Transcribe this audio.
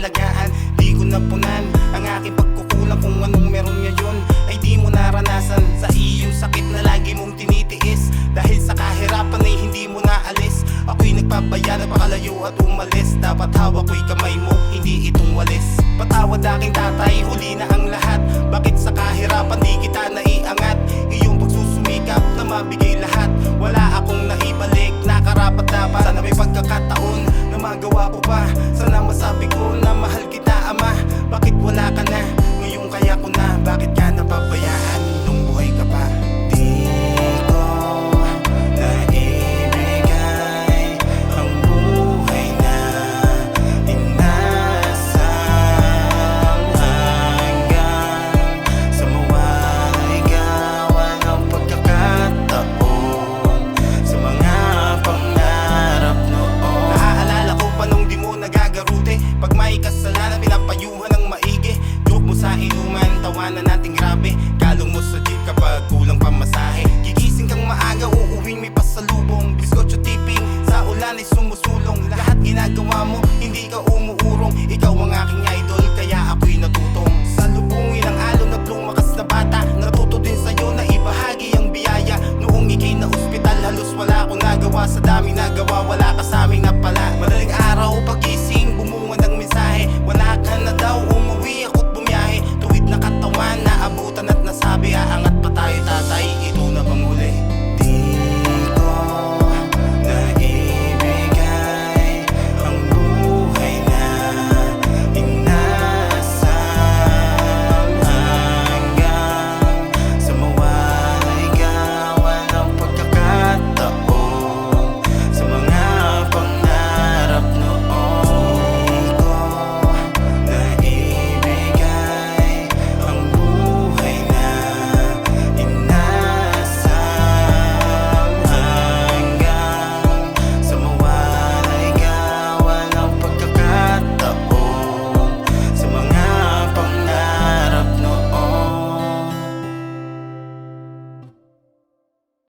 alagaan. Di ko napunan ang aking pagkukulang, kung anong meron ngayon ay di mo naranasan. Sa iyong sakit na lagi mong tinitiis, dahil sa kahirapan ay hindi mo naalis. Ako'y nagpapaya, napakalayo at umalis. Dapat hawak ko'y kamay mo, hindi itong walis. Patawad aking tatay, huli na ang lahat. Bakit sa kahirapan di kita naiangat? Iyong pagsusumikap na mabigay lahat, wala akong naibalik na karapat dapat. Sana may pagkakataon na magawa ko pa. Sana masabi ko na mahal kita, ama. Bakit wala ka na? Ngayon kaya ko na. Bakit ka napabayaan nung buhay ka pa? Di ko naibigay ang buhay na inasam, hanggang sa mawaligawan ang pagkakataon sa mga pangarap noon. Naaalala ko pa nung di mo nagagarute, pag may kasalanan pinapayuhan ng maigi. Joke mo sa inuman, tawanan nating grabe. Kalong mo sa jeep kapag kulang pamasahe. Gigising kang maaga, uuwing may pasalubong. Biskotso tipping, sa ulan ay sumusulong. Lahat ginagawa mo, hindi ka umuurong.